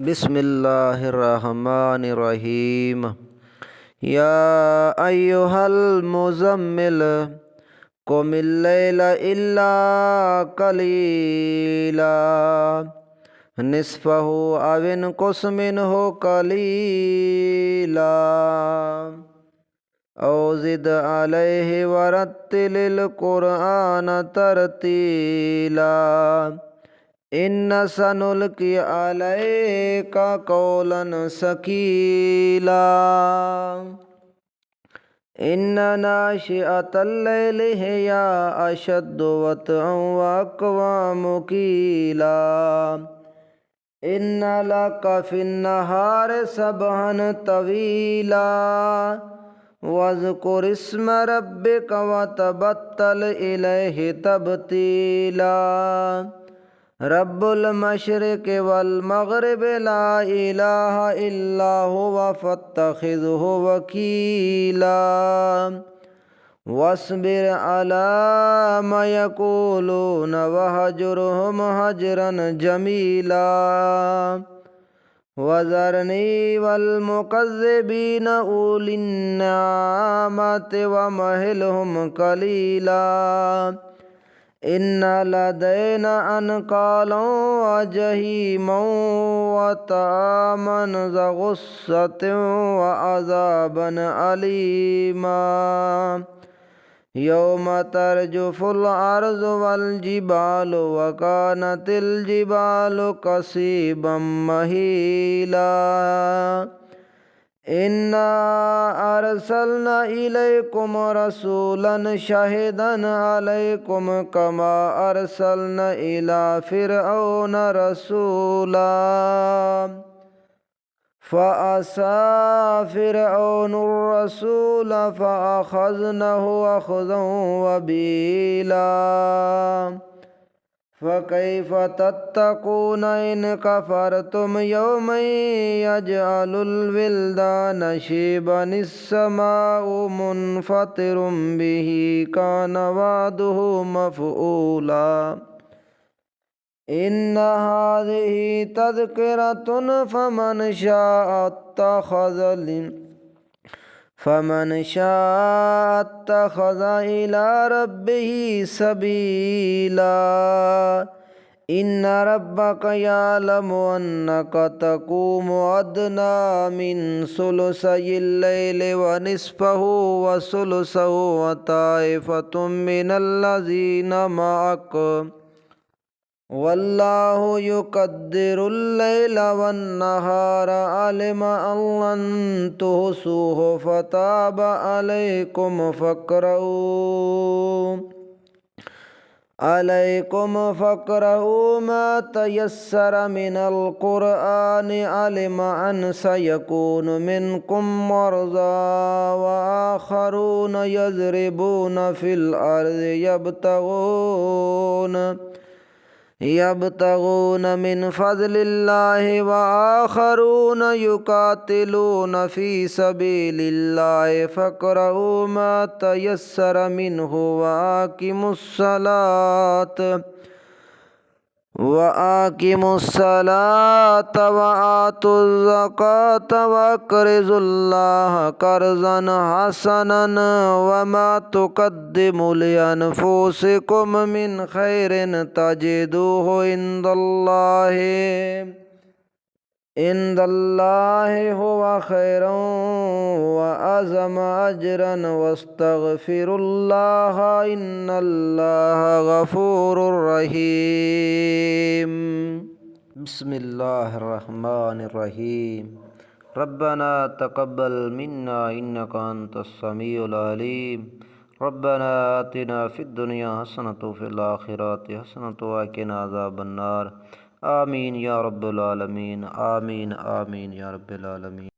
बिस्मिल्लाहिर्रहमानिर्रहीम। या अय्युहल मुज़म्मिल कुमिल लैला इल्ला कलीला निस्फ़हु अव इनक़ुस मिन्हु कलीला औ ज़िद अलैहि वरत्तिलिल क़ुरआन तरतीला इन्ना सनुल्क़ि अलैका क़ौलन सकीला इन्ना नाशिअतल लैलि हिया अशद्दु वत्अन व अक़वामु क़ीला इन्ना लका फ़िन्नहारि सबहन तवीला वज़्कुर इस्म रब्बिक वतबत्तल इलैहि तबतीला रब्बुल मशरिक़ि वल मग़रिबि ला इलाहा इल्ला हुवा फ़त्तख़िज़हु वकीला वस्बिर अला मा यक़ूलून वहजुरहुम हजरन जमीला वज़रनी वल मुकज़्ज़िबीन उलिन निअमति वमहिलहुम क़लीला इन्ना लदैना अनकालन व जहीमन व तामन ज़ा गुस्सतिन व अज़ाबन अलीमा यौम तरजुफुल अर्ज़ु वल जिबालु व कानतिल जिबालु कसीबम महीला इन्ना अरसलना इलैकुम रसूलन शाहिदन अलैकुम कमा अरसलना इला फ़िरऔन रसूला फ़असा फ़िरऔनुर रसूल फ़अख़ज़नहु अख़ज़न वबीला फ़कैफ़ तत्तक़ून इन कफ़रतुम यौमन यजअलुल विल्दान शिबन इस्समाउ मुनफ़तिरुम बिही कान वअदुहु मफ़ऊला इन्ना हाज़िही तज़किरतुन फ़मन शाअ अत्तख़ज़ इला रब्बिही सबीला इन्ना रब्बक यअलमु अन्नक तक़ूमु अदना मिन सुलुसयिल लैलि व निस्फ़हु व सुलुसहु व ताइफ़तुम मिनल्लज़ीना मअक वल्लाहु युक़द्दिरुल लैला वन्नहारा अलिमा अन लन तुहसूहु फ़ताब अलैकुम फ़क़रऊ मा तयस्सर मिनल क़ुरआनि अलिमा अन सयकूनु मिनकुम मर्ज़ा व आख़रून यज़रिबून फ़िल अर्ज़ि यब्तगून मिन फ़ज़लिल्लाहि व आख़रून युक़ातिलून फ़ी सबीलिल्लाहि फ़क़रऊ मा तयस्सर मिन्हु व आक़िमुस्सलात व आतुज़्ज़कात व अक़रिज़ुल्लाह क़र्ज़न हसनन व मा तुक़द्दिमू लिअन्फ़ुसिकुम मिन ख़ैरिन तजिदूहु इंदल्लाहि हुवा ख़ैरन व अज़म अजरन वस्तग़फ़िरुल्लाह इन्नल्लाह गफ़ूरुर रहीम। बिस्मिल्लाहिर्रहमानिर्रहीम। रब्बना तक़ब्बल मिन्ना इन्नका अंतस समीउल अलीम। रब्बना आतिना फ़िद दुनिया हसनतु व फ़िल आख़िरति हसनतु व क़िना अज़ाबन्नार। आमीन या रब्बल आलमीन। आमीन आमीन या रब्बल आलमीन।